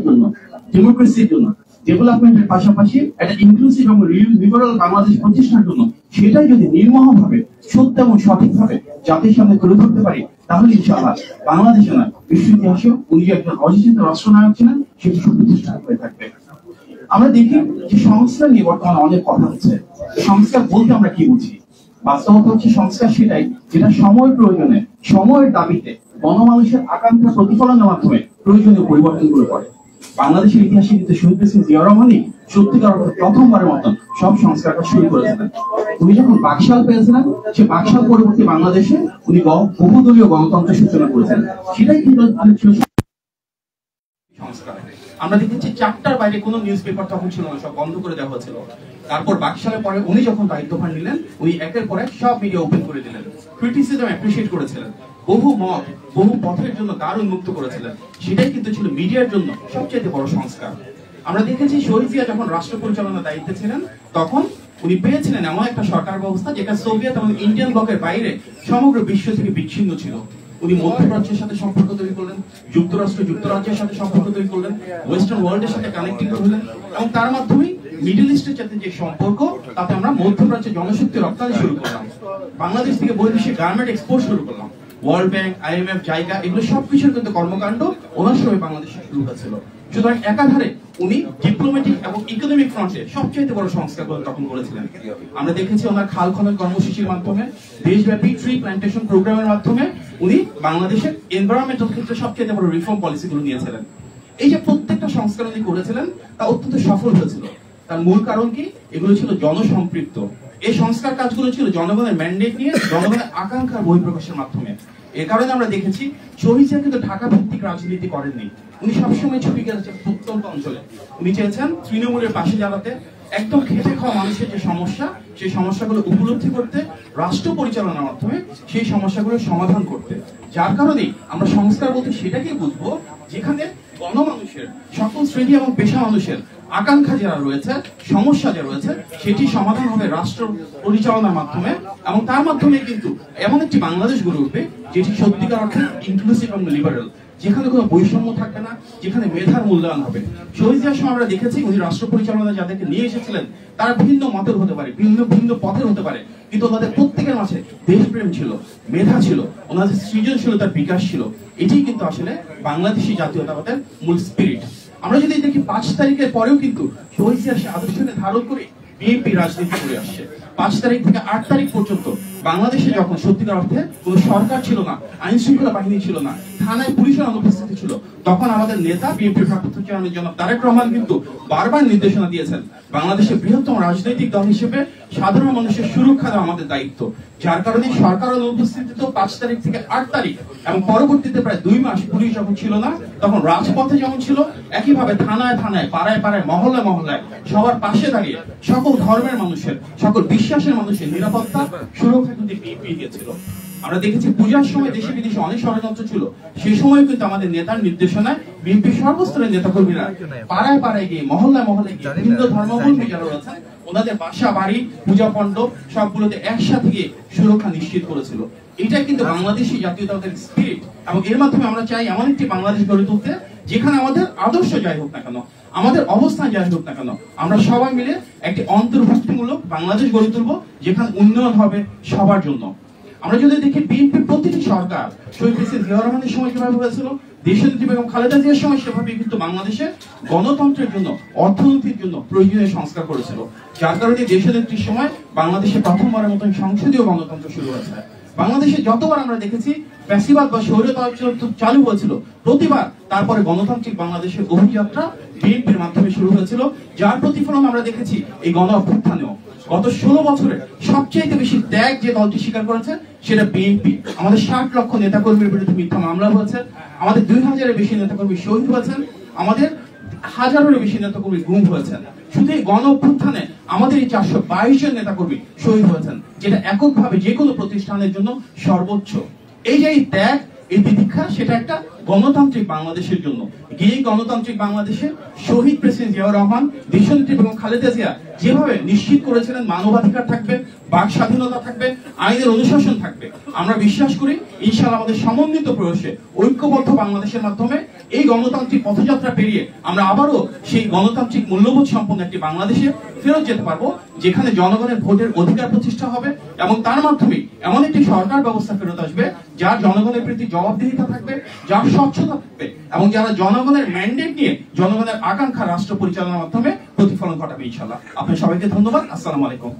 জন্য, ডেমোক্রেসির জন্য, ডেভেলপমেন্টের পাশাপাশি একটা ইনক্লুসিভ এবং লিবারাল বাংলাদেশ প্রতিষ্ঠার জন্য সেটাই যদি নির্মমভাবে সত্য এবং সঠিকভাবে জাতির সামনে তুলে ধরতে পারি, তাহলে ইনশাআল্লাহ বাংলাদেশে না বিশ্ব ইতিহাসে উনি একজন অজিত রাষ্ট্রনায়ক ছিলেন, সেটি সুপ্রতিষ্ঠা হয়ে থাকবে। আমরা দেখি যে সংস্কার নিয়ে বর্তমানে অনেক কথা হচ্ছে। সংস্কার বলতে আমরা কি বুঝি? বাস্তবতা হচ্ছে সংস্কার সেটাই যেটা সময়ের প্রয়োজনে, সময়ের দাবিতে, গণমানুষের আকাঙ্ক্ষা প্রতিফলনের মাধ্যমে প্রয়োজনীয় পরিবর্তনগুলো করে। বাংলাদেশের ইতিহাসে কিন্তু শহীদ প্রেসিডেন্ট জিয়া রহমানই সত্যিকার অর্থে প্রথমবারের মতো সব সংস্কারটা শুরু করেছিলেন। উনি যখন বাকশাল পেয়েছিলেন, সে বাকশাল পরবর্তী বাংলাদেশে উনি বহুদলীয় গণতন্ত্রের সূচনা করেছেন। সেটাই কিন্তু সংস্কার। আমরা দেখেছি 4টার বাইরে কোনো নিউজ পেপার তখন ছিল না, সব বন্ধ করে দেওয়া হয়েছিল। তারপর বাকশালের পরে উনি যখন দায়িত্বভার নিলেন, উনি একের পর এক সব মিডিয়া ওপেন করে দিলেন, ক্রিটিসিজম অ্যাপ্রিশিয়েট করেছিলেন, বহু মত, বহু পথের জন্য দ্বার উন্মুক্ত করেছিলেন। সেটাই কিন্তু ছিল মিডিয়ার জন্য সবচেয়ে বড় সংস্কার। আমরা দেখেছি শহীদ জিয়া যখন রাষ্ট্র পরিচালনার দায়িত্বে ছিলেন, তখন উনি পেয়েছিলেন এমন একটা সরকার ব্যবস্থা যেটা সোভিয়েত এবং ইন্ডিয়ান ব্লকের বাইরে সমগ্র বিশ্ব থেকে বিচ্ছিন্ন ছিল। উনি মধ্যপ্রাচ্যের সাথে সম্পর্ক তৈরি করলেন, যুক্তরাজ্যের সাথে সম্পর্ক তৈরি করলেন, ওয়েস্টার্ন ওয়ার্ল্ডের সাথে কানেক্টিং হলেন, এবং তার মাধ্যমে মিডল ইস্টের সাথে যে সম্পর্ক, তাতে আমরা মধ্যপ্রাচ্যে জনশক্তি রপ্তানি শুরু করলাম, বাংলাদেশ থেকে বৈদেশিক গার্মেন্ট এক্সপোর্ট শুরু করলাম। ওয়ার্ল্ড ব্যাংক, IMF, জায়গা, এগুলো সবকিছুর কিন্তু কর্মকাণ্ড ওনার সময় বাংলাদেশে শুরু হয়েছিল। সুতরাং একাধারে উনি ডিপ্লোম্যাটিক এবং ইকোনমিক ফ্রন্টে সবচেয়ে বড় সংস্কারগুলো তখন করেছিলেন। আমরা দেখেছি ওনার খাল খনন কর্মসূচির মাধ্যমে, দেশব্যাপী ট্রি প্ল্যান্টেশন প্রোগ্রামের মাধ্যমে উনি বাংলাদেশের এনভায়রনমেন্টাল ক্ষেত্রে সবচেয়ে বড় রিফর্ম পলিসিগুলো নিয়েছিলেন। এই যে প্রত্যেকটা সংস্কার উনি করেছিলেন, তা অত্যন্ত সফল হয়েছিল। তার মূল কারণ কি? এগুলো ছিল জনসম্পৃক্ত। এই সংস্কার কাজগুলো ছিল জনগণের ম্যান্ডেট নিয়ে, জনগণের আকাঙ্ক্ষার বহিঃপ্রকাশের মাধ্যমে। এ কারণে আমরা দেখেছি শহীদ জিয়া কিন্তু ঢাকা ভিত্তিক রাজনীতি করেননি। উনি সবসময় ছবি গেছেন প্রত্যন্ত অঞ্চলে। উনি চেয়েছেন তৃণমূলের পাশে দাঁড়াতে, একদম খেটে খাওয়া মানুষের যে সমস্যা, সেই সমস্যাগুলো উপলব্ধি করতে, রাষ্ট্র পরিচালনার মাধ্যমে সেই সমস্যাগুলোর সমাধান করতে। যার কারণেই আমরা সংস্কার বলতে সেটাকে বুঝবো যেখানে গণমানুষের, সকল শ্রেণী এবং পেশা মানুষের আকাঙ্ক্ষা যারা রয়েছে, সমস্যা যা রয়েছে, সেটি সমাধান হবে রাষ্ট্র পরিচালনার মাধ্যমে, এবং তার মাধ্যমে কিন্তু এমন একটি বাংলাদেশ গড়ে উঠবে যেটি সত্যিকার অর্থে ইনক্লুসিভ এবং লিবারেল, যেখানে কোনো বৈষম্য থাকবে না, যেখানে মেধার মূল্যায়ন হবে। শহীদ জিয়ার সময় আমরা দেখেছি উনি রাষ্ট্র পরিচালনায় যাদেরকে নিয়ে এসেছিলেন, তারা ভিন্ন মতের হতে পারে, ভিন্ন ভিন্ন পথের হতে পারে, কিন্তু ওনাদের প্রত্যেকের মাঝে দেশপ্রেম ছিল, মেধা ছিল, ওনাদের সৃজনশীলতার বিকাশ ছিল। এটাই কিন্তু আসলে বাংলাদেশি জাতীয়তাবাদের মূল স্পিরিট। আমরা যদি দেখি 5 তারিখের পরেও কিন্তু শহীদ জিয়া সে আদর্শকে ধারণ করে বিএনপি রাজনীতি করে আসছে। 5 তারিখ থেকে 8 তারিখ পর্যন্ত বাংলাদেশে যখন সত্যিকার অর্থে কোনো সরকার ছিল না, আইন শৃঙ্খলা বাহিনী ছিল না, থানায় পুলিশের অনুপস্থিতি ছিল, তখন আমাদের নেতা বিএনপির ভারপ্রাপ্ত চেয়ারম্যান জনাব তারেক রহমান কিন্তু বারবার নির্দেশনা দিয়েছেন, বাংলাদেশের বৃহত্তম রাজনৈতিক দল হিসেবে সাধারণ মানুষের সুরক্ষা দেওয়া আমাদের দায়িত্ব। যার কারণে সরকারের অনুপস্থিতিতে 5 তারিখ থেকে 8 তারিখ এবং পরবর্তীতে প্রায় 2 মাস পুলিশ যখন ছিল না, তখন রাজপথে যেমন ছিল, একইভাবে থানায় থানায়, পাড়ায় পাড়ায়, মহল্লায় মহল্লায় সবার পাশে দাঁড়িয়ে সকল ধর্মের মানুষের, সকল বিশ্বাসের মানুষের নিরাপত্তা সুরক্ষা কিন্তু বিএনপি দিয়েছিল। আমরা দেখেছি পূজার সময় দেশে বিদেশে অনেক ষড়যন্ত্র ছিল, সেই সময় কিন্তু আমাদের নেতার নির্দেশনায় বিএনপি সর্বস্তরের নেতাকর্মীরা পাড়ায় পাড়ায় গিয়ে, মহল্লায় মহল্লায় গিয়ে হিন্দু ধর্মাবলম্বী যারা রয়েছেন ওনাদের বাসা বাড়ি, পূজা মণ্ডপ সবগুলোতে একসাথে গিয়ে সুরক্ষা নিশ্চিত করেছিল। এটা কিন্তু বাংলাদেশি জাতীয়তাবাদের স্পিরিট, এবং এর মাধ্যমে আমরা চাই এমন একটি বাংলাদেশ গড়ে তুলতে যেখানে আমাদের আদর্শ যাই হোক না কেন, আমাদের অবস্থান যাই হোক না কেন, আমরা সবাই মিলে একটি অন্তর্ভুক্তিমূলক বাংলাদেশ গড়ে তুলবো যেখানে উন্নয়ন হবে সবার জন্য। আমরা যদি দেখি বিএনপির প্রতিটি সরকার শহীদ প্রেসিডেন্ট জিয়া রহমানের সময় যেভাবে হয়েছিল, দেশনেত্রী বেগম খালেদা জিয়ার সময় সেভাবে কিন্তু বাংলাদেশে গণতন্ত্রের জন্য, অর্থনীতির জন্য প্রয়োজনীয় সংস্কার করেছিল। যার কারণে দেশনেত্রীর সময় বাংলাদেশে প্রথমবারের মতো সংসদীয় গণতন্ত্র শুরু হয়েছে। বাংলাদেশে যতবার আমরা দেখেছি ফ্যাসিবাদ বা স্বৈরতন্ত্র চালু হয়েছিল, প্রতিবার তারপরে গণতান্ত্রিক বাংলাদেশের অভিযাত্রা বিএনপির মাধ্যমে শুরু হয়েছিল, যার প্রতিফলন আমরা দেখেছি এই গণ অভ্যুত্থানেও। গত 16 বছরে সবচেয়ে বেশি ত্যাগ যে দলটি স্বীকার করেছে সেটা বিএনপি। আমাদের 60 লক্ষ নেতাকর্মীর বিরুদ্ধে মিথ্যা মামলা হয়েছে, আমাদের 2000-এর বেশি নেতাকর্মী শহীদ হয়েছেন, আমাদের 1000-এরও বেশি নেতাকর্মী গুম হয়েছেন। শুধু এই গণ অভ্যুত্থানে আমাদের এই 422 জন নেতাকর্মী শহীদ হয়েছেন, যেটা এককভাবে যে কোনো প্রতিষ্ঠানের জন্য সর্বোচ্চ। এই যে ত্যাগ, এই দীক্ষা, সেটা একটা গণতান্ত্রিক বাংলাদেশের জন্য। এই গণতান্ত্রিক বাংলাদেশে শহীদ প্রেসিডেন্ট জিয়াউর রহমান, দেশনেত্রী বেগম খালেদা জিয়া যেভাবে নিশ্চিত করেছিলেন মানবাধিকার থাকবে, বাক স্বাধীনতা থাকবে, আইনের অনুশাসন থাকবে, আমরা বিশ্বাস করি ইনশাআল্লাহ আমাদের সমন্বিত প্রয়াসে ঐক্যবদ্ধ বাংলাদেশের মাধ্যমে এই গণতান্ত্রিক পথযাত্রা পেরিয়ে আমরা আবারও সেই গণতান্ত্রিক মূল্যবোধ সম্পন্ন একটি বাংলাদেশে ফেরত যেতে পারবো, যেখানে জনগণের ভোটের অধিকার প্রতিষ্ঠা হবে এবং তার মাধ্যমে এমন একটি সরকার ব্যবস্থা ফেরত আসবে যার জনগণের প্রতি জবাবদিহিতা থাকবে, যার স্বচ্ছতা থাকবে এবং যারা জনগণের ম্যান্ডেট নিয়ে জনগণের আকাঙ্ক্ষা রাষ্ট্র পরিচালনার মাধ্যমে প্রতিফলন ঘটাবে ইনশাআল্লাহ। আপনার সবাইকে ধন্যবাদ। আসসালামু আলাইকুম।